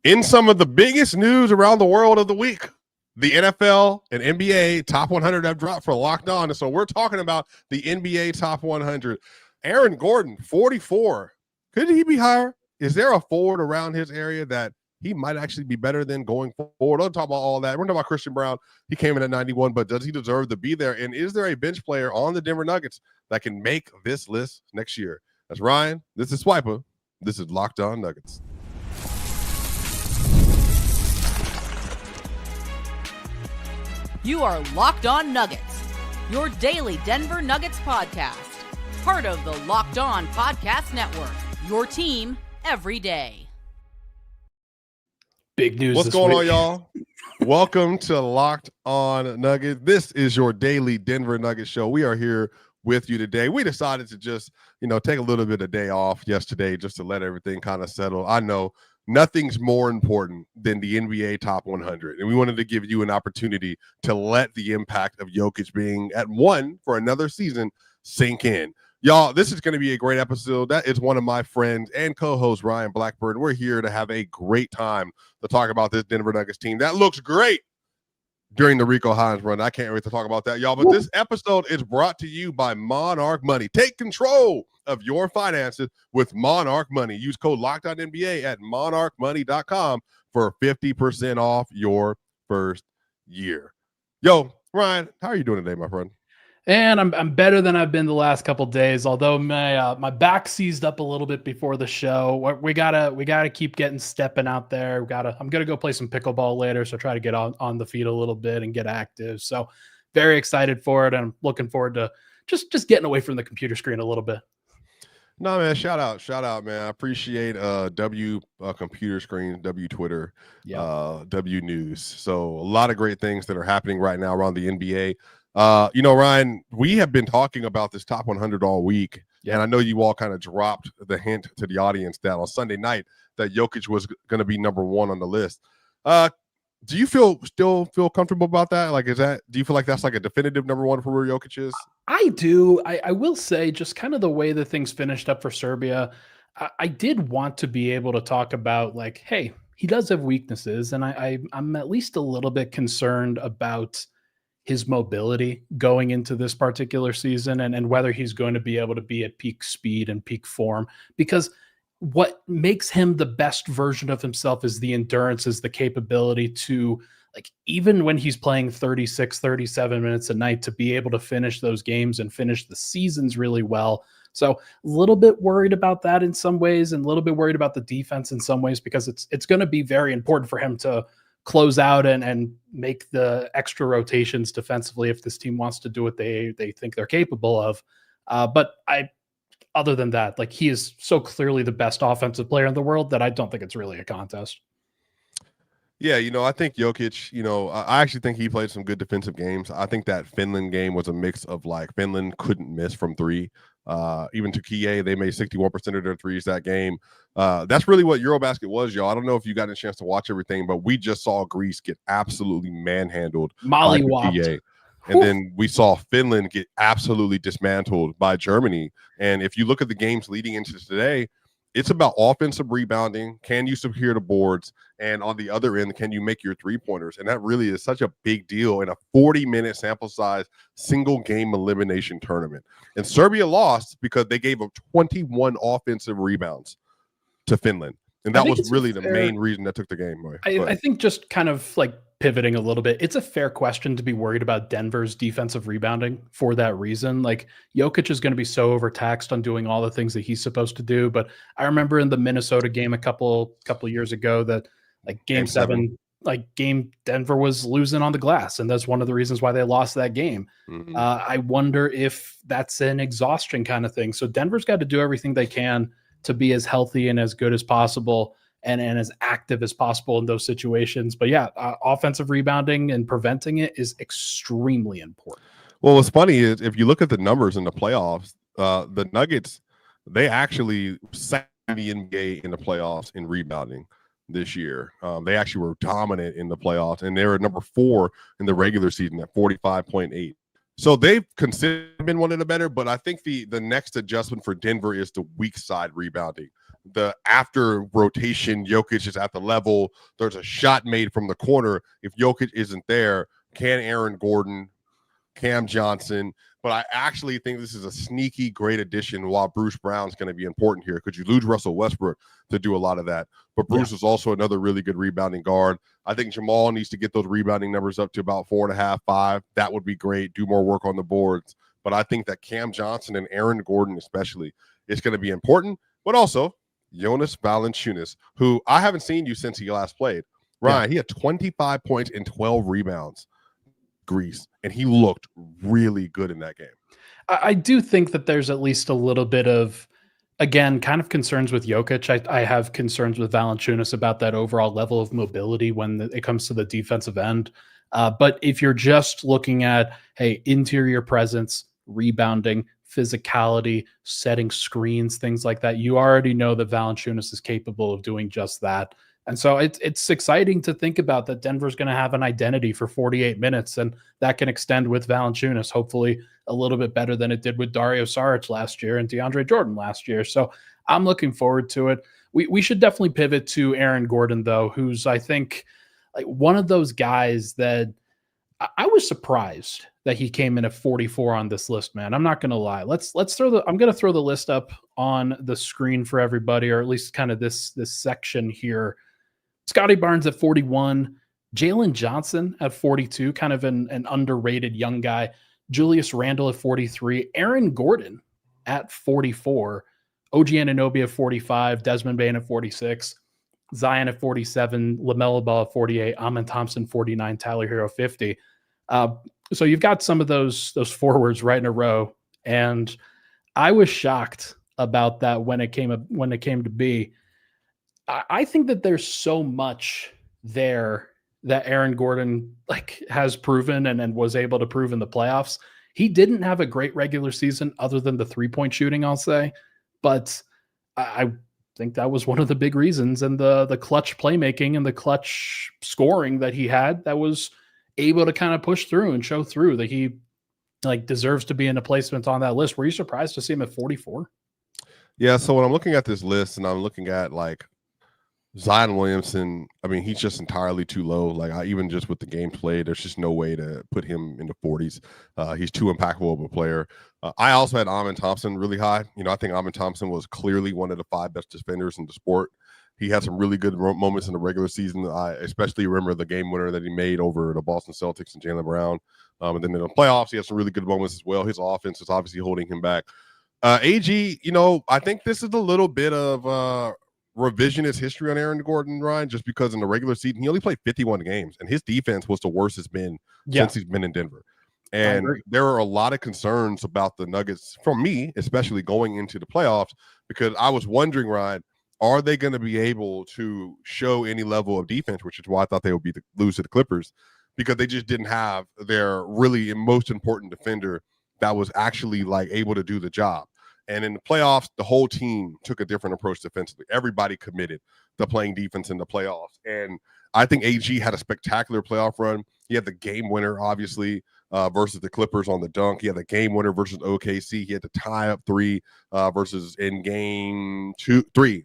In some of the biggest news around the world of the week, the NFL and NBA top 100 have dropped for Locked On. And so we're talking about the NBA top 100. Aaron Gordon, 44. Could he be higher? Is there a forward around his area that he might actually be better than going forward? Don't talk about all that. We're talking about Christian Braun. He came in at 91, but does he deserve to be there? And is there a bench player on the Denver Nuggets that can make this list next year? That's Ryan. This is Swipa. This is Locked On Nuggets. You are Locked On Nuggets, your daily Denver Nuggets podcast. Part of the Locked On Podcast Network, your team every day. Big news. What's going on, y'all? Welcome to Locked On Nuggets. This is your daily Denver Nuggets show. We are here with you today. We decided to just, take a little bit of day off yesterday just to let everything kind of settle. I know nothing's more important than the NBA top 100. And we wanted to give you an opportunity to let the impact of Jokic being at one for another season sink in. Y'all, this is going to be a great episode. That is one of my friends and co-host, Ryan Blackburn. We're here to have a great time to talk about this Denver Nuggets team. That looks great during the Rico Hines run. I can't wait to talk about that, y'all. But this episode is brought to you by Monarch Money. Take control of your finances with Monarch Money. Use code LOCKEDONNBA at monarchmoney.com for 50% off your first year. Yo, Ryan, how are you doing today, my friend? And I'm better than I've been the last couple days. Although my back seized up a little bit before the show. We gotta keep stepping out there. I'm gonna go play some pickleball later, so try to get on the feet a little bit and get active. So very excited for it, and I'm looking forward to just getting away from the computer screen a little bit. No, man, shout out, man. I appreciate W computer screen, W Twitter, W News. So a lot of great things that are happening right now around the NBA. Ryan, we have been talking about this top 100 all week, and I know you all kind of dropped the hint to the audience that on Sunday night that Jokic was going to be number one on the list. Do you still feel comfortable about that? Do you feel like that's like a definitive number one for where Jokic is? I do. I will say, just kind of the way that things finished up for Serbia, I did want to be able to talk about hey, he does have weaknesses, and I'm at least a little bit concerned about his mobility going into this particular season and whether he's going to be able to be at peak speed and peak form, because what makes him the best version of himself is the endurance, is the capability to, even when he's playing 36, 37 minutes a night, to be able to finish those games and finish the seasons really well. So a little bit worried about that in some ways, and a little bit worried about the defense in some ways, because it's going to be very important for him to close out and make the extra rotations defensively if this team wants to do what they think they're capable of. Other than that, he is so clearly the best offensive player in the world that I don't think it's really a contest. Yeah, I think Jokic, I actually think he played some good defensive games. I think that Finland game was a mix of Finland couldn't miss from three. Even Turkey, they made 61% of their threes that game. That's really what Eurobasket was, y'all. I don't know if you got a chance to watch everything, but we just saw Greece get absolutely manhandled by Turkey. And then we saw Finland get absolutely dismantled by Germany. And if you look at the games leading into today, it's about offensive rebounding. Can you secure the boards? And on the other end, can you make your three-pointers? And that really is such a big deal in a 40-minute sample size, single-game elimination tournament. And Serbia lost because they gave up 21 offensive rebounds to Finland. And that was really the main reason that took the game away. I think just kind of pivoting a little bit, it's a fair question to be worried about Denver's defensive rebounding for that reason. Jokic is going to be so overtaxed on doing all the things that he's supposed to do. But I remember in the Minnesota game a couple years ago that game seven, Denver was losing on the glass. And that's one of the reasons why they lost that game. Mm-hmm. I wonder if that's an exhaustion kind of thing. So Denver's got to do everything they can to be as healthy and as good as possible and as active as possible in those situations. But yeah, offensive rebounding and preventing it is extremely important. Well, what's funny is if you look at the numbers in the playoffs, the Nuggets, they actually second the NBA in the playoffs in rebounding this year. They actually were dominant in the playoffs, and they were number 4 in the regular season at 45.8. So they've considered been one of the better, but I think the next adjustment for Denver is the weak side rebounding. the after rotation, Jokic is at the level. There's a shot made from the corner. If Jokic isn't there, can Aaron Gordon, Cam Johnson? But I actually think this is a sneaky great addition while Bruce Brown's going to be important here. Could you lose Russell Westbrook to do a lot of that? But Bruce is also another really good rebounding guard. I think Jamal needs to get those rebounding numbers up to about 4.5, 5. That would be great. Do more work on the boards. But I think that Cam Johnson and Aaron Gordon especially is going to be important. But also Jonas Valanciunas, who I haven't seen you since he last played. Ryan, he had 25 points and 12 rebounds. Greece, and he looked really good in that game. I do think that there's at least a little bit of, again, kind of concerns with Jokic. I have concerns with Valanciunas about that overall level of mobility when it comes to the defensive end. But if you're just looking at, hey, interior presence, rebounding, physicality, setting screens, things like that, you already know that Valanciunas is capable of doing just that. And so it's exciting to think about that Denver's going to have an identity for 48 minutes, and that can extend with Valanciunas, hopefully a little bit better than it did with Dario Saric last year and DeAndre Jordan last year. So I'm looking forward to it. We should definitely pivot to Aaron Gordon, though, who's, I think, like one of those guys that I was surprised that he came in at 44 on this list, man. I'm not going to lie. I'm going to throw the list up on the screen for everybody, or at least kind of this section here. Scotty Barnes at 41, Jalen Johnson at 42, kind of an underrated young guy. Julius Randle at 43, Aaron Gordon at 44, OG Anunoby at 45, Desmond Bane at 46, Zion at 47, LaMelo Ball at 48, Amen Thompson 49, Tyler Hero 50. So you've got some of those forwards right in a row, and I was shocked about that when it came to be. I think that there's so much there that Aaron Gordon has proven and was able to prove in the playoffs. He didn't have a great regular season other than the 3-point shooting, I'll say, but I think that was one of the big reasons, and the clutch playmaking and the clutch scoring that he had that was able to kind of push through and show through that he deserves to be in a placement on that list. Were you surprised to see him at 44? Yeah. So when I'm looking at this list and I'm looking at Zion Williamson, I mean, he's just entirely too low. Even just with the game played, there's just no way to put him in the 40s. He's too impactful of a player. I also had Amen Thompson really high. I think Amen Thompson was clearly one of the 5 best defenders in the sport. He had some really good moments in the regular season. I especially remember the game winner that he made over the Boston Celtics and Jaylen Brown. And then in the playoffs, he had some really good moments as well. His offense is obviously holding him back. AG, I think this is a little bit of revisionist history on Aaron Gordon, Ryan, just because in the regular season, he only played 51 games, and his defense was the worst it's been since he's been in Denver. And there are a lot of concerns about the Nuggets, from me, especially going into the playoffs, because I was wondering, Ryan, are they going to be able to show any level of defense, which is why I thought they would lose to the Clippers, because they just didn't have their really most important defender that was actually able to do the job. And in the playoffs, the whole team took a different approach defensively. Everybody committed to playing defense in the playoffs. And I think AG had a spectacular playoff run. He had the game winner, obviously, versus the Clippers on the dunk. He had the game winner versus OKC. He had the tie-up 3 versus in game 3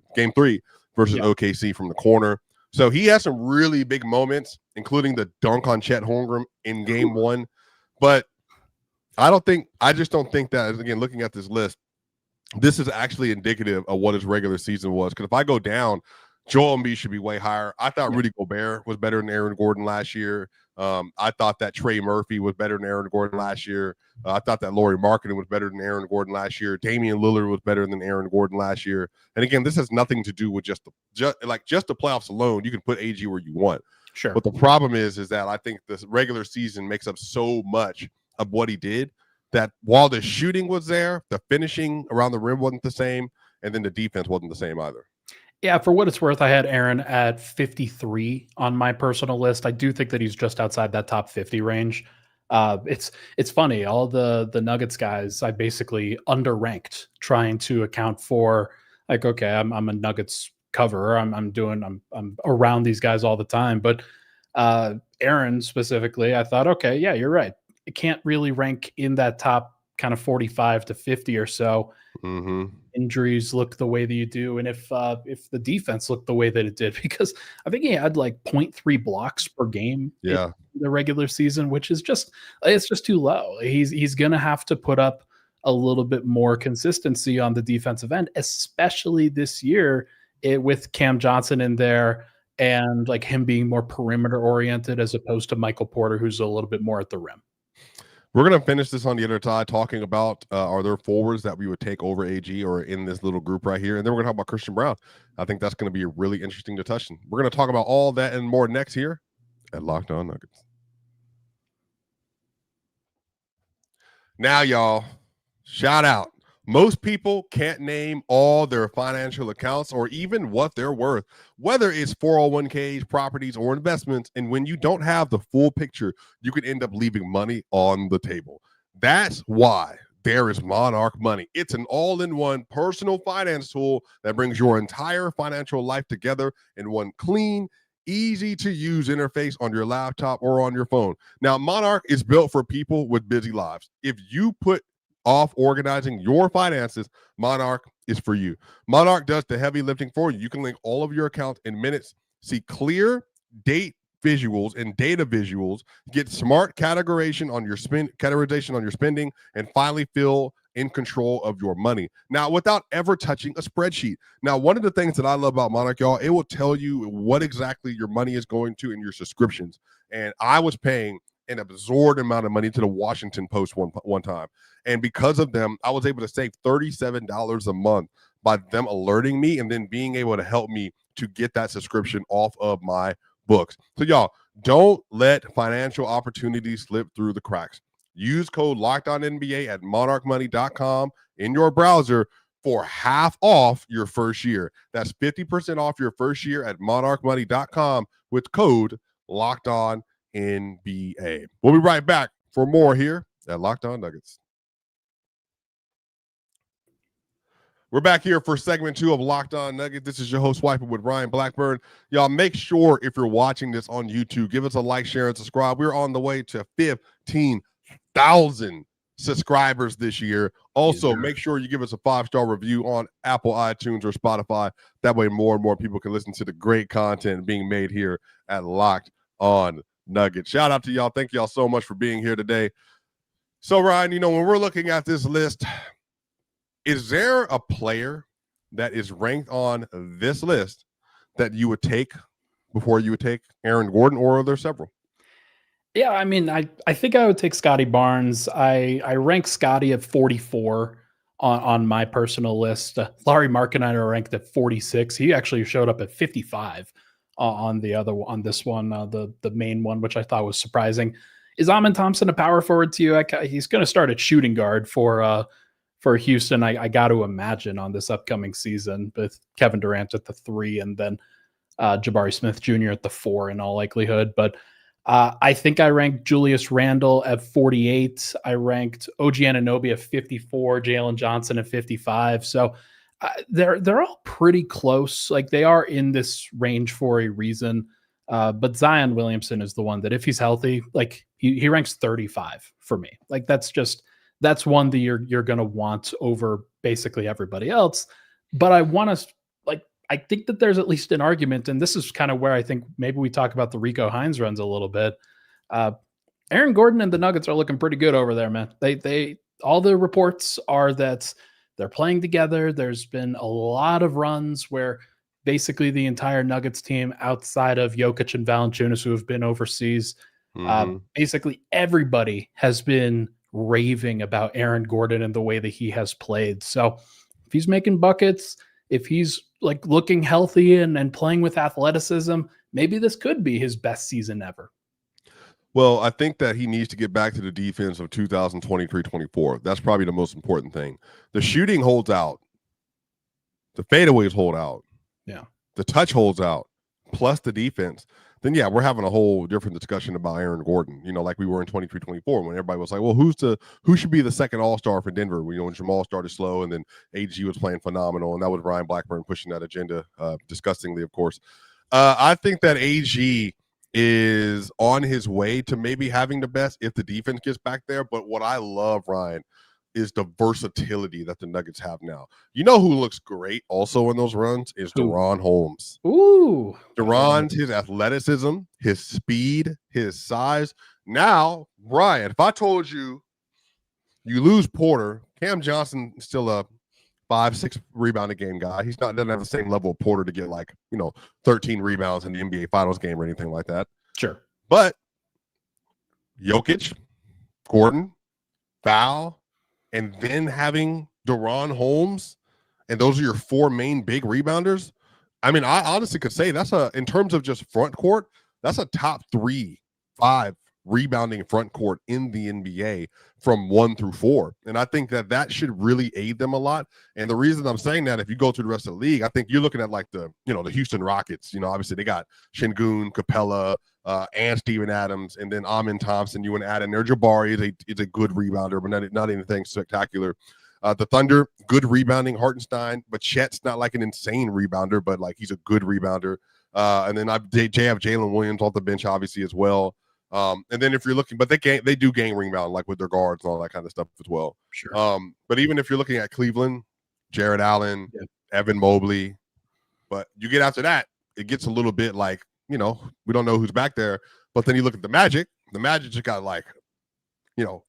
versus OKC from the corner. So he had some really big moments, including the dunk on Chet Holmgren in game 1. But I just don't think that, again, looking at this list, this is actually indicative of what his regular season was. Because if I go down, Joel Embiid should be way higher. I thought Rudy Gobert was better than Aaron Gordon last year. I thought that Trey Murphy was better than Aaron Gordon last year. I thought that Lauri Markkanen was better than Aaron Gordon last year. Damian Lillard was better than Aaron Gordon last year. And again, this has nothing to do with just the playoffs alone. You can put AG where you want. Sure. But the problem is that I think this regular season makes up so much of what he did, that while the shooting was there, the finishing around the rim wasn't the same, and then the defense wasn't the same either. Yeah, for what it's worth, I had Aaron at 53 on my personal list. I do think that he's just outside that top 50 range. It's funny. All the Nuggets guys, I basically underranked, trying to account for okay, I'm a Nuggets cover. I'm around these guys all the time, but Aaron specifically, I thought, okay, yeah, you're right. It can't really rank in that top kind of 45 to 50 or so. injuries look the way that you do, and if the defense looked the way that it did, because I think he had like 0.3 blocks per game in the regular season, which is just too low. He's gonna have to put up a little bit more consistency on the defensive end, especially this year with Cam Johnson in there and like him being more perimeter oriented as opposed to Michael Porter, who's a little bit more at the rim. We're going to finish this on the other side talking about are there forwards that we would take over AG or in this little group right here. And then we're going to talk about Christian Braun. I think that's going to be really interesting to touch. We're going to talk about all that and more next here at Locked On Nuggets. Now, y'all, shout out. Most people can't name all their financial accounts or even what they're worth, whether it's 401ks, properties, or investments. And when you don't have the full picture, you can end up leaving money on the table. That's why there is Monarch Money. It's an all-in-one personal finance tool that brings your entire financial life together in one clean, easy-to-use interface on your laptop or on your phone. Now, Monarch is built for people with busy lives. If you put off organizing your finances, Monarch is for you. Monarch does the heavy lifting for you. You can link all of your accounts in minutes, see clear date visuals and data visuals, get smart categorization on your spending, and finally feel in control of your money. Now, without ever touching a spreadsheet. Now, one of the things that I love about Monarch, y'all, it will tell you what exactly your money is going to in your subscriptions. And I was paying an absurd amount of money to the Washington Post one time. And because of them, I was able to save $37 a month by them alerting me and then being able to help me to get that subscription off of my books. So y'all, don't let financial opportunities slip through the cracks. Use code LOCKEDONNBA at monarchmoney.com in your browser for half off your first year. That's 50% off your first year at monarchmoney.com with code LOCKEDONNBA. We'll be right back for more here at Locked On Nuggets. We're back here for segment 2 of Locked On Nuggets. This is your host, Swipa with Ryan Blackburn. Y'all, make sure if you're watching this on YouTube, give us a like, share, and subscribe. We're on the way to 15,000 subscribers this year. Also, make sure you give us a 5-star review on Apple, iTunes, or Spotify. That way more and more people can listen to the great content being made here at Locked On Nuggets. Shout out to y'all. Thank y'all so much for being here today. So, Ryan, when we're looking at this list, is there a player that is ranked on this list that you would take before you would take Aaron Gordon, or are there several? Yeah, I mean, I think I would take Scotty Barnes. I rank Scotty at 44 on my personal list. Larry Markkanen are ranked at 46. He actually showed up at 55 on this one, the main one, which I thought was surprising. Is Amen Thompson a power forward to you? He's going to start at shooting guard for Houston, I got to imagine, on this upcoming season, with Kevin Durant at the 3 and then Jabari Smith Jr. at the 4 in all likelihood. But I think I ranked Julius Randle at 48. I ranked OG Anunoby at 54, Jalen Johnson at 55. So they're all pretty close. Like, they are in this range for a reason. But Zion Williamson is the one that, if he's healthy, like he ranks 35 for me. Like, that's one that you're going to want over basically everybody else. But I think that there's at least an argument, and this is kind of where I think maybe we talk about the Rico Hines runs a little bit. Aaron Gordon and the Nuggets are looking pretty good over there, man. They all the reports are that they're playing together. There's been a lot of runs where basically the entire Nuggets team, outside of Jokic and Valanciunas, who have been overseas, basically everybody has been raving about Aaron Gordon and the way that he has played. So if he's making buckets, if he's like looking healthy and playing with athleticism, maybe this could be his best season ever. Well, I think that he needs to get back to the defense of 2023-24. That's probably the most important thing. The shooting holds out. The fadeaways hold out. Yeah. The touch holds out, plus the defense. Then, yeah, we're having a whole different discussion about Aaron Gordon, like we were in 23-24 when everybody was like, well, who should be the second All-Star for Denver? When Jamal started slow and then AG was playing phenomenal, and that was Ryan Blackburn pushing that agenda disgustingly, of course. I think that AG is on his way to maybe having the best if the defense gets back there. But what I love, Ryan, is the versatility that the Nuggets have now. You know who looks great also in those runs is Deron Holmes. Ooh. Deron's, his athleticism, his speed, his size. Now, Ryan, if I told you you lose Porter, Cam Johnson is still a 5-6 rebound a game guy. He's not, doesn't have the same level of Porter to get 13 rebounds in the NBA Finals game or anything like that. Sure. But Jokic, Gordon, Foul, and then having Deron Holmes, and those are your 4 main big rebounders. I mean, I honestly could say that's in terms of just front court, that's a top 3-5 rebounding front court in the NBA from 1 through 4. And I think that should really aid them a lot. And the reason I'm saying that, if you go through the rest of the league, I think you're looking at the Houston Rockets. Obviously they got Şengün, Capella, and Steven Adams, and then Amin Thompson. You want to add in there. Jabari is a good rebounder, but not anything spectacular. The Thunder, good rebounding, Hartenstein, but Chet's not like an insane rebounder, but he's a good rebounder. And then have Jalen Williams off the bench, obviously, as well. And then if you're looking, but they do game rebound with their guards and all that kind of stuff as well. Sure. But even if you're looking at Cleveland, Jared Allen, Evan Mobley, but you get after that, it gets a little bit we don't know who's back there. But then you look at the Magic just got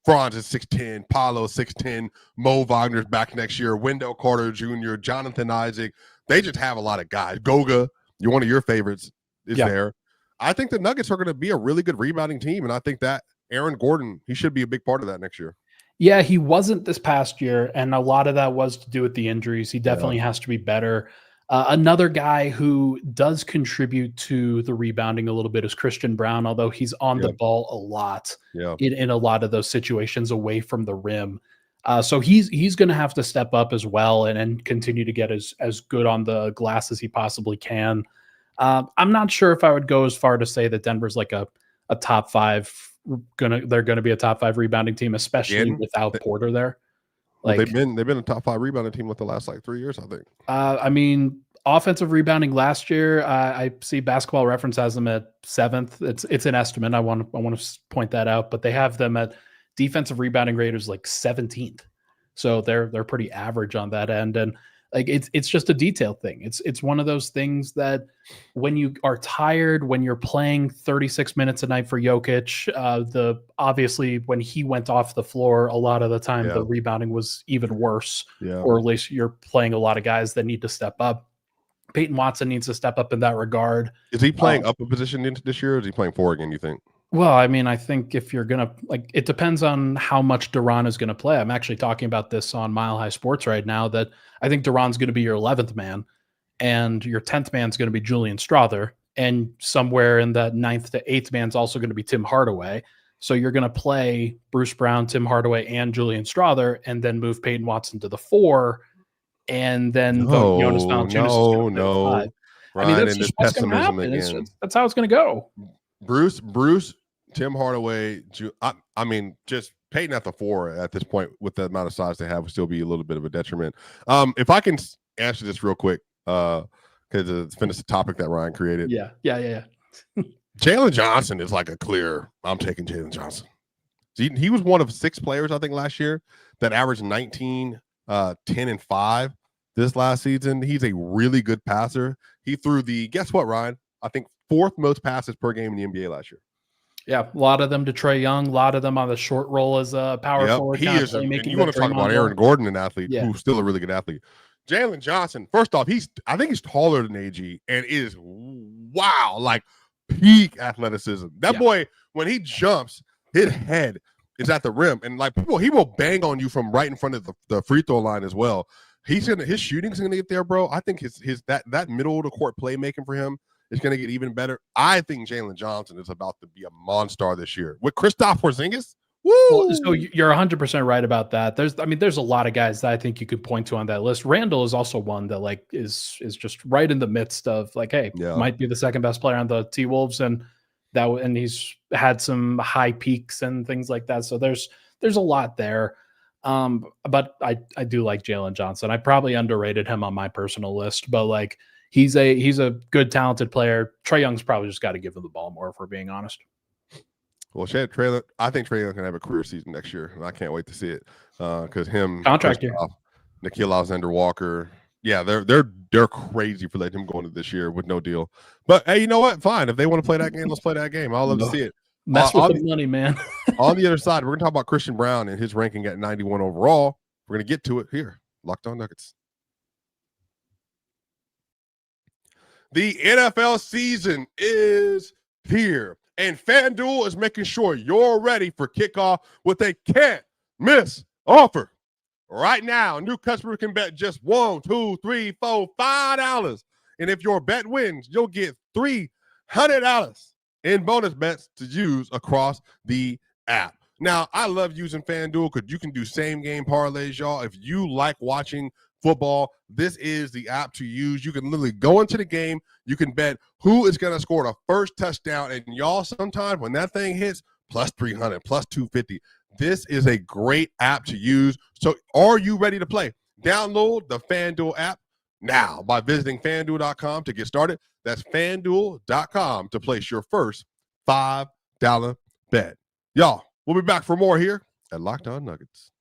Franz is 6'10", Paolo 6'10", Mo Wagner's back next year, Wendell Carter Jr., Jonathan Isaac. They just have a lot of guys. Goga, you're one of your favorites, is there. I think the Nuggets are going to be a really good rebounding team, and I think that Aaron Gordon, he should be a big part of that next year. Yeah, he wasn't this past year, and a lot of that was to do with the injuries. He definitely has to be better. Another guy who does contribute to the rebounding a little bit is Christian Braun, although he's on the ball a lot in a lot of those situations away from the rim. So he's going to have to step up as well and continue to get as good on the glass as he possibly can. I'm not sure if I would go as far to say that Denver's a top 5 they're gonna be a top 5 rebounding team, especially without Porter there. They've been a top 5 rebounding team with the last 3 years, I think. I mean, offensive rebounding last year, I see Basketball Reference has them at 7th. It's an estimate. I want to point that out, but they have them at defensive rebounding rate is 17th. So they're pretty average on that end. And it's just a detail thing. It's one of those things that when you are tired, when you're playing 36 minutes a night for Jokic, obviously when he went off the floor, a lot of the time the rebounding was even worse, or at least you're playing a lot of guys that need to step up. Peyton Watson needs to step up in that regard. Is he playing up a position into this year, or is he playing 4 again, you think? Well, I mean, I think if you're going to it depends on how much Deron is going to play. I'm actually talking about this on Mile High Sports right now, that I think Deron's going to be your 11th man and your 10th man is going to be Julian Strawther. And somewhere in that 9th to 8th man is also going to be Tim Hardaway. So you're going to play Bruce Brown, Tim Hardaway, and Julian Strawther, and then move Peyton Watson to the 4. And then Jonas Valanciunas is going to play 5. I mean, that's just what's going to happen. That's how it's going to go. Bruce, Tim Hardaway, I mean, just Peyton at the 4 at this point with the amount of size they have would still be a little bit of a detriment. If I can answer this real quick, because it's finished the topic that Ryan created. Yeah. Jalen Johnson is a clear, I'm taking Jalen Johnson. He was one of 6 players, I think, last year that averaged 19, 10, and 5 this last season. He's a really good passer. He threw guess what, Ryan? I think 4th most passes per game in the NBA last year. Yeah, a lot of them to Trae Young, a lot of them on the short roll as a power forward. He is. And you want to talk about Aaron Gordon, an athlete who's still a really good athlete. Jalen Johnson, first off, I think he's taller than AG and is peak athleticism. That boy, when he jumps, his head is at the rim, and he will bang on you from right in front of the free throw line as well. His shooting's gonna get there, bro. I think his that middle of the court playmaking for him is going to get even better. I think Jalen Johnson is about to be a monster this year with Kristaps Porzingis. Woo! Well, so you're 100% right about that. There's a lot of guys that I think you could point to on that list. Randall is also one that is just right in the midst of might be the second best player on the T-Wolves, and he's had some high peaks and things like that. So there's a lot there. But I do like Jalen Johnson. I probably underrated him on my personal list, but he's a good, talented player. Trae Young's probably just got to give him the ball more, if we're being honest. Well, I think Trae Young can have a career season next year. I can't wait to see it because him, Contract year. Nikhil Alexander-Walker, yeah, they're crazy for letting him go into this year with no deal. But hey, you know what? Fine. If they want to play that game, let's play that game. I'll love to see it. Mess with the money, man. On the other side, we're going to talk about Christian Braun and his ranking at 91 overall. We're going to get to it here. Locked On Nuggets. The NFL season is here, and FanDuel is making sure you're ready for kickoff with a can't-miss offer. Right now, new customers can bet just $1, $2, $3, $4, $5. And if your bet wins, you'll get $300 in bonus bets to use across the app. Now, I love using FanDuel because you can do same-game parlays, y'all. If you like watching football, this is the app to use. You can literally go into the game. You can bet who is going to score the first touchdown. And y'all, sometimes when that thing hits, plus 300, plus 250. This is a great app to use. So are you ready to play? Download the FanDuel app now by visiting FanDuel.com to get started. That's FanDuel.com to place your first $5 bet. Y'all, we'll be back for more here at Locked On Nuggets.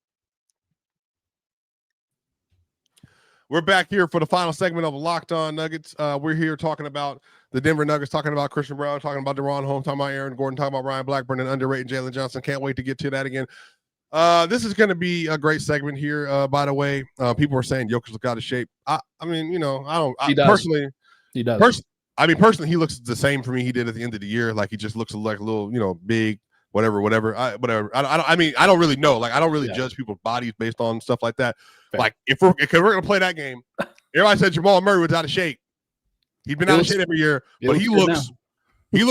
We're back here for the final segment of Locked On Nuggets. We're here talking about the Denver Nuggets, talking about Christian Braun, talking about DeRon Holmes, talking about Aaron Gordon, talking about Ryan Blackburn, and underrated Jalen Johnson. Can't wait to get to that again. This is going to be a great segment here. By the way, people are saying Jokic look out of shape. I mean, you know, I don't. He does. Personally, he does. Personally, he looks the same for me. He did at the end of the year. Like he just looks like a little, you know, big. Whatever. I don't really know. Like I don't really judge people's bodies based on stuff like that. Fair. Like if we're gonna play that game, everybody said Jamal Murray was out of shape. He's been out of shape every year, but he looks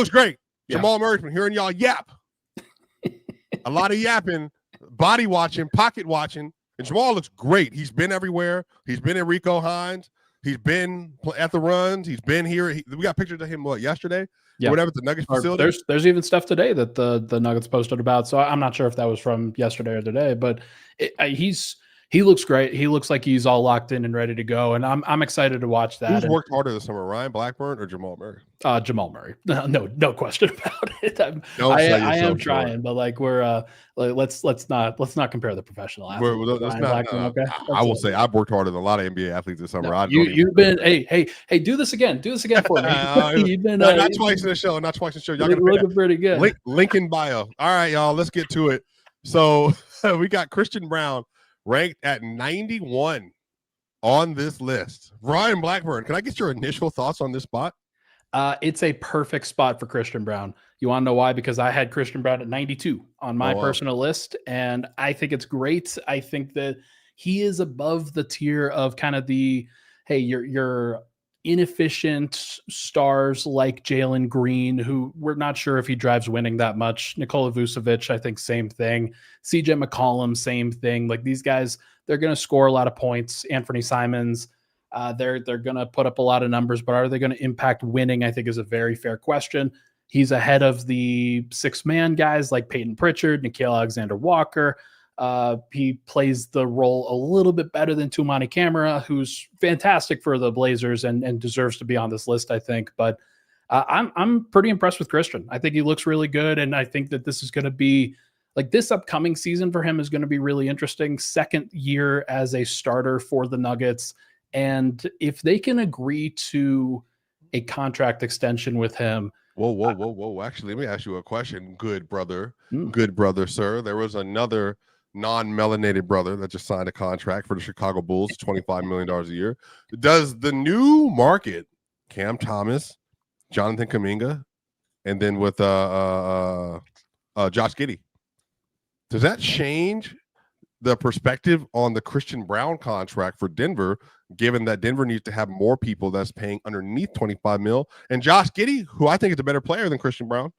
great. Yeah. Jamal Murray's been hearing y'all yap. A lot of yapping, body watching, pocket watching, and Jamal looks great. He's been everywhere. He's been in Rico Hines. He's been at the runs. He's been here. We got pictures of him yesterday. Yeah, whatever, the Nuggets facility. There's even stuff today that the Nuggets posted about. So I'm not sure if that was from yesterday or today, but he looks great. He looks like he's all locked in and ready to go, and I'm excited to watch that. Who's worked harder this summer, Ryan Blackburn or Jamal Murray? Jamal Murray. No question about it. I am trying, but like we're let's not compare the professional athletes. Okay. I will say I've worked harder than a lot of NBA athletes this summer. You've been hey do this again for me. You've been not twice in the show. Y'all looking pretty good. Link in bio. All right, y'all. Let's get to it. So we got Christian Braun ranked at 91 on this list. Ryan Blackburn, can I get your initial thoughts on this spot? It's a perfect spot for Christian Braun. You want to know why? Because I had Christian Braun at 92 on my personal list, and I think it's great. I think that he is above the tier of kind of the, hey, your inefficient stars like Jalen Green, who we're not sure if he drives winning that much. Nikola Vucevic, I think same thing. CJ McCollum, same thing. Like these guys, they're going to score a lot of points. Anthony Simons, they're going to put up a lot of numbers, but are they going to impact winning? I think is a very fair question. He's ahead of the 6-man guys like Peyton Pritchard, Nickeil Alexander-Walker. He plays the role a little bit better than Toumani Camara, who's fantastic for the Blazers and deserves to be on this list, I think. But I'm pretty impressed with Christian. I think he looks really good, and I think that this is going to be like this upcoming season for him is going to be really interesting. Second year as a starter for the Nuggets, and if they can agree to a contract extension with him. Whoa. Actually, let me ask you a question. Good brother, sir. There was another non-melanated brother that just signed a contract for the Chicago Bulls, $25 million a year. Does the new market, Cam Thomas, Jonathan Kuminga, and then with Josh Giddey, does that change the perspective on the Christian Braun contract for Denver, given that Denver needs to have more people that's paying underneath $25 million, and Josh Giddey, who I think is a better player than Christian Braun,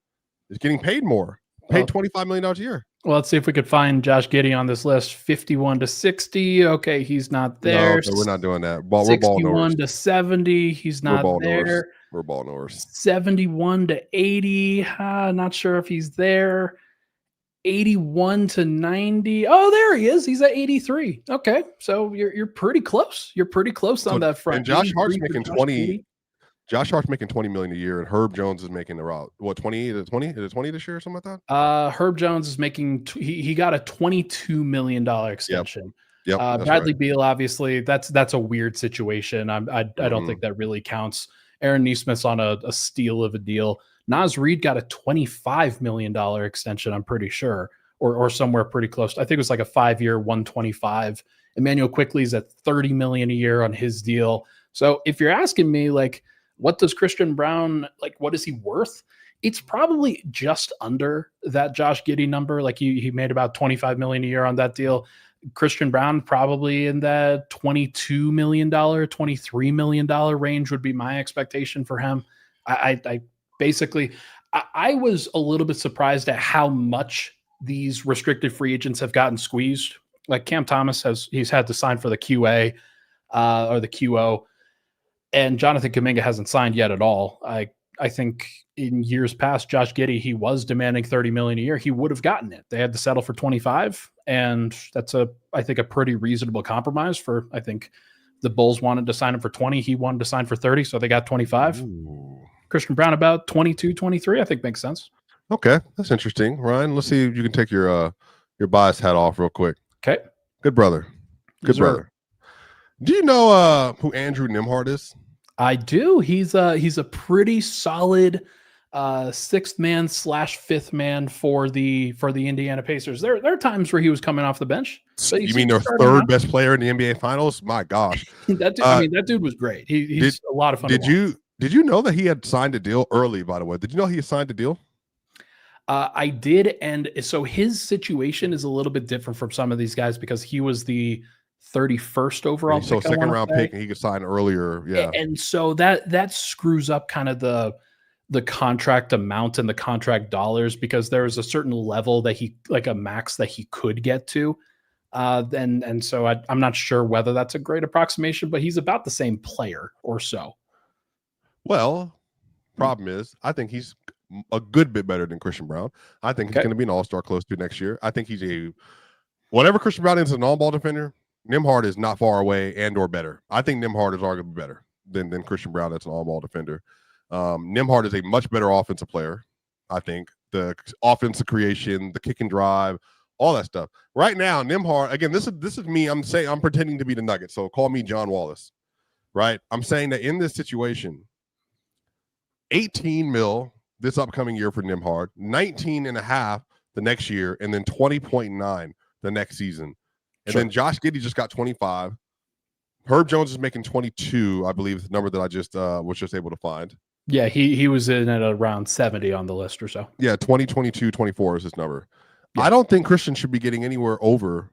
is getting paid more, $25 million a year. Well, let's see if we could find Josh Giddey on this list. 51 to 60. Okay, he's not there. No, we're not doing that. We're 61 to 70. He's not there. We're ball knowers. 71 to 80. Not sure if he's there. 81 to 90. Oh, there he is. He's at 83. Okay, so you're pretty close. You're pretty close on that front. And Josh Hart's making 20. Josh Hart's making $20 million a year, and Herb Jones is making around what 20? Is it 20? Is it 20 this year or something like that? Herb Jones is making he got a $22 million extension. Yep. Bradley Beal, obviously, that's a weird situation. I don't think that really counts. Aaron Nesmith's on a steal of a deal. Naz Reid got a $25 million extension, I'm pretty sure, or somewhere pretty close. I think it was like a 5-year, 125. Emmanuel Quickley's at $30 million a year on his deal. So if you're asking me, like, what does Christian Braun, like, what is he worth? It's probably just under that Josh Giddey number. Like he made about $25 million a year on that deal. Christian Braun probably in that $22 million, $23 million range would be my expectation for him. I basically was a little bit surprised at how much these restricted free agents have gotten squeezed. Like Cam Thomas he's had to sign for the QA or the QO. And Jonathan Kuminga hasn't signed yet at all. I think in years past, Josh Giddey, he was demanding $30 million a year. He would have gotten it. They had to settle for 25, and that's I think a pretty reasonable compromise for. I think the Bulls wanted to sign him for 20. He wanted to sign for 30, so they got 25. Ooh. Christian Braun about 22, 23. I think makes sense. Okay, that's interesting, Ryan. Let's see if you can take your bias hat off real quick. Okay, good brother. Good brother. Do you know who Andrew Nembhard is? I do. He's a pretty solid sixth man / fifth man for the Indiana Pacers. There are times where he was coming off the bench. You mean their third best player in the NBA Finals? My gosh, that dude was great. He's a lot of fun. Did you know that he had signed a deal early? By the way, did you know he had signed a deal? I did, and so his situation is a little bit different from some of these guys because he was the 31st overall so pick, second round pick, and he could sign earlier. Yeah, and so that screws up kind of the contract amount and the contract dollars because there is a certain level that he like a max that he could get to, and so I'm not sure whether that's a great approximation, but he's about the same player or so. Well, problem is, I think he's a good bit better than Christian Braun. I think he's going to be an all-star close to next year. I think he's whatever Christian Braun is, an on-ball defender. Nembhard is not far away and or better. I think Nembhard is arguably better than Christian Braun. That's an on-ball defender. Nembhard is a much better offensive player. I think the offensive creation, the kick and drive, all that stuff. Right now, Nembhard, again, this is me. I'm pretending to be the Nuggets. So call me John Wallace, right? I'm saying that in this situation, 18 mil this upcoming year for Nembhard, 19.5 the next year, and then 20.9 the next season. And then Josh Giddey just got 25. Herb Jones is making 22, I believe, the number that I just was just able to find. Yeah, he was in at around 70 on the list or so. Yeah, 20, 22, 24 is his number. Yeah. I don't think Christian should be getting anywhere over.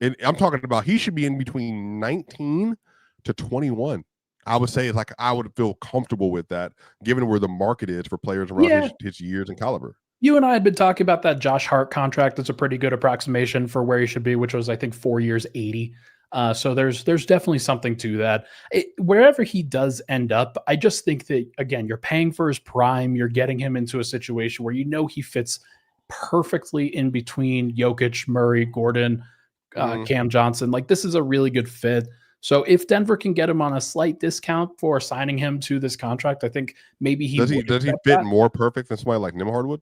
I'm talking about he should be in between 19 to 21. I would say like I would feel comfortable with that, given where the market is for players around his years and caliber. You and I had been talking about that Josh Hart contract. That's a pretty good approximation for where he should be, which was, I think, 4 years, 80. So there's definitely something to that. Wherever he does end up, I just think that, again, you're paying for his prime. You're getting him into a situation where you know he fits perfectly in between Jokic, Murray, Gordon, Cam Johnson. Like, this is a really good fit. So if Denver can get him on a slight discount for signing him to this contract, I think maybe does he fit more perfect than somebody like Nembhard would?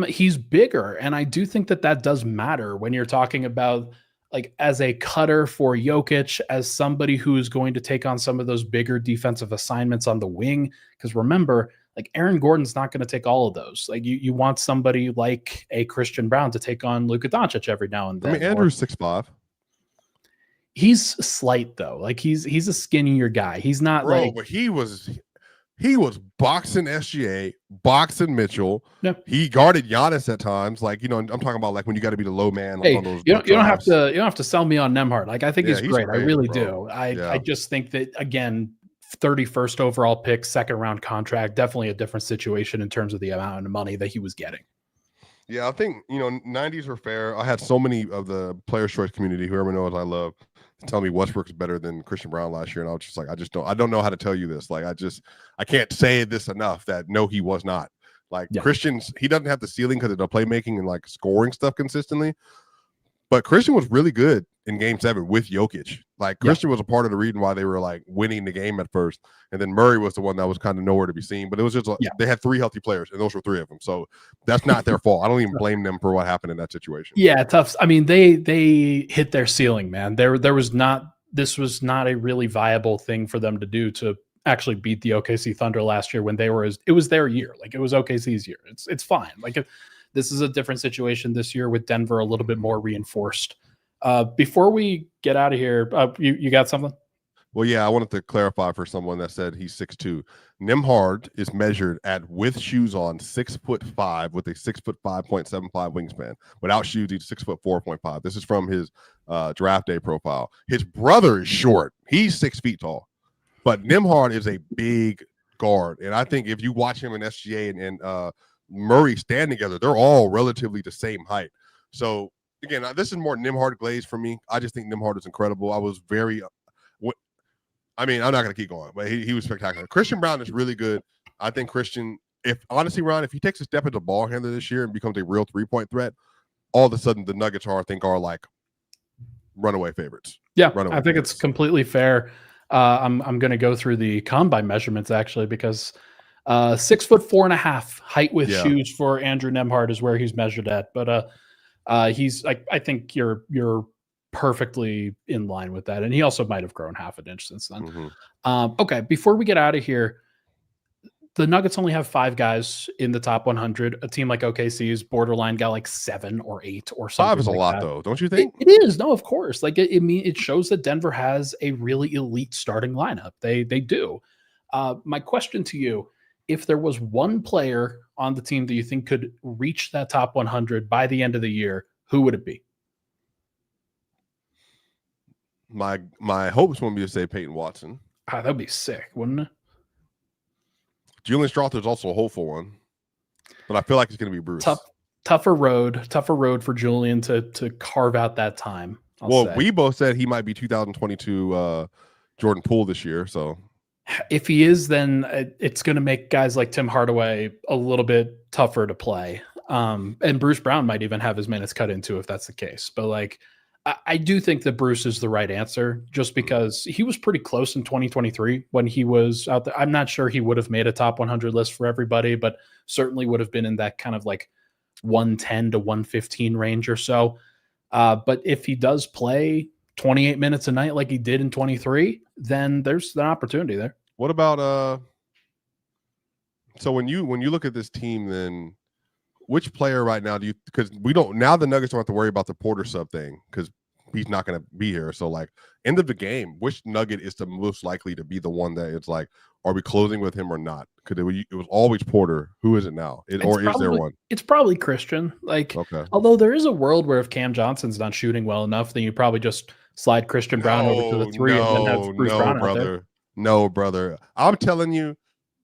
He's bigger, and I do think that does matter when you're talking about like as a cutter for Jokic, as somebody who is going to take on some of those bigger defensive assignments on the wing. Because remember, like Aaron Gordon's not going to take all of those. Like you want somebody like a Christian Braun to take on Luka Doncic every now and then. I mean, Andrew's 6'5". He's slight though. Like he's a skinnier guy. He's not but he was boxing SGA, boxing Mitchell. Yeah. He guarded Giannis at times. Like, I'm talking about like when you got to be the low man. Hey, on those you don't have to sell me on Nembhard. Like I think he's great. I really bro. do. I just think that, again, 31st overall pick, second round contract, definitely a different situation in terms of the amount of money that he was getting. Yeah, I think 90s were fair. I had so many of the Players' Choice community, whoever knows I love, tell me Westbrook's better than Christian Braun last year, and I was just like, I don't know how to tell you this. Like, I can't say this enough that no, he was not. Like Christian's, he doesn't have the ceiling because of the playmaking and like scoring stuff consistently, but Christian was really good in Game 7 with Jokic. Like Christian was a part of the reason why they were like winning the game at first, and then Murray was the one that was kind of nowhere to be seen. But it was just they had 3 healthy players, and those were 3 of them. So that's not their fault. I don't even blame them for what happened in that situation. Yeah, tough. I mean, they hit their ceiling, man. This was not a really viable thing for them to do to actually beat the OKC Thunder last year when it was their year. Like it was OKC's year. It's fine. Like this is a different situation this year with Denver a little bit more reinforced. Before we get out of here, you got something? Well, yeah, I wanted to clarify for someone that said he's 6'2". Nembhard is measured at with shoes on 6'5" with a 6'5.75" wingspan. Without shoes, he's 6'4.5". This is from his draft day profile. His brother is short. He's 6 feet tall, but Nembhard is a big guard. And I think if you watch him in SGA and Murray stand together, they're all relatively the same height. So again, this is more Nembhard glaze for me. I just think Nembhard is incredible. I was very I'm not going to keep going, but he was spectacular. Christian Braun is really good. I think Christian, Ron, if he takes a step at the ball handler this year and becomes a real 3-point threat, all of a sudden the Nuggets are like runaway favorites. Yeah, I think it's completely fair. I'm going to go through the combine measurements actually because 6'4.5" height with shoes for Andrew Nembhard is where he's measured at. But he's I think you're perfectly in line with that, and he also might have grown half an inch since then. Mm-hmm. Okay, before we get out of here, the Nuggets only have 5 guys in the top 100. A team like OKC's borderline got like 7 or 8 or something. 5 is a lot, though, don't you think? It is. No, of course. Like it shows that Denver has a really elite starting lineup. They do. My question to you: if there was one player on the team that you think could reach that top 100 by the end of the year, who would it be? My hopes would be to say Peyton Watson. That'd be sick, wouldn't it? Julian Strother is also a hopeful one, but I feel like it's going to be Bruce. Tougher road for Julian to carve out that time. We both said he might be 2022 Jordan Poole this year. So if he is, then it's going to make guys like Tim Hardaway a little bit tougher to play. And Bruce Brown might even have his minutes cut into if that's the case. But like, I do think that Bruce is the right answer just because he was pretty close in 2023 when he was out there. I'm not sure he would have made a top 100 list for everybody, but certainly would have been in that kind of like 110 to 115 range or so. But if he does play 28 minutes a night like he did in 23, then there's an opportunity there. What about so when you look at this team, then which player right now because now the Nuggets don't have to worry about the Porter sub thing because he's not going to be here. So like end of the game, which Nugget is the most likely to be the one that it's like, are we closing with him or not? Because it was always Porter. Who is it now? Is there one? It's probably Christian. Like, okay. Although there is a world where if Cam Johnson's not shooting well enough, then you probably just slide Christian Brown over to the 3 and then have Bruce Brown out there. No, brother. I'm telling you,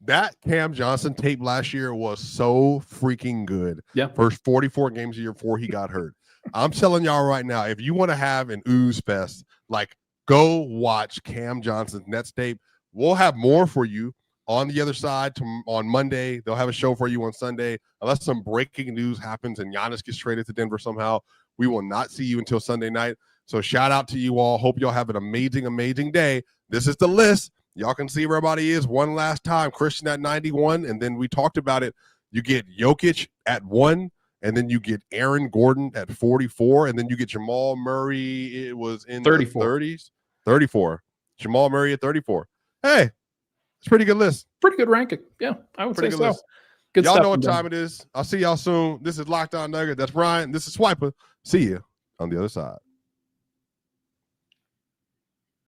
that Cam Johnson tape last year was so freaking good. Yeah. First 44 games a year before he got hurt. I'm telling y'all right now, if you want to have an ooze fest, like go watch Cam Johnson's Nets tape. We'll have more for you on the other side on Monday. They'll have a show for you on Sunday. Unless some breaking news happens and Giannis gets traded to Denver somehow, we will not see you until Sunday night. So shout out to you all. Hope y'all have an amazing, amazing day. This is the list. Y'all can see where everybody is one last time. Christian at 91, and then we talked about it. You get Jokic at 1, and then you get Aaron Gordon at 44, and then you get Jamal Murray. It was in 34. the 30s. 34. Jamal Murray at 34. Hey, it's a pretty good list. Pretty good ranking. Yeah, I would say so. List. Good y'all stuff know what time it is. I'll see y'all soon. This is Locked On Nugget. That's Ryan. This is Swipa. See you on the other side.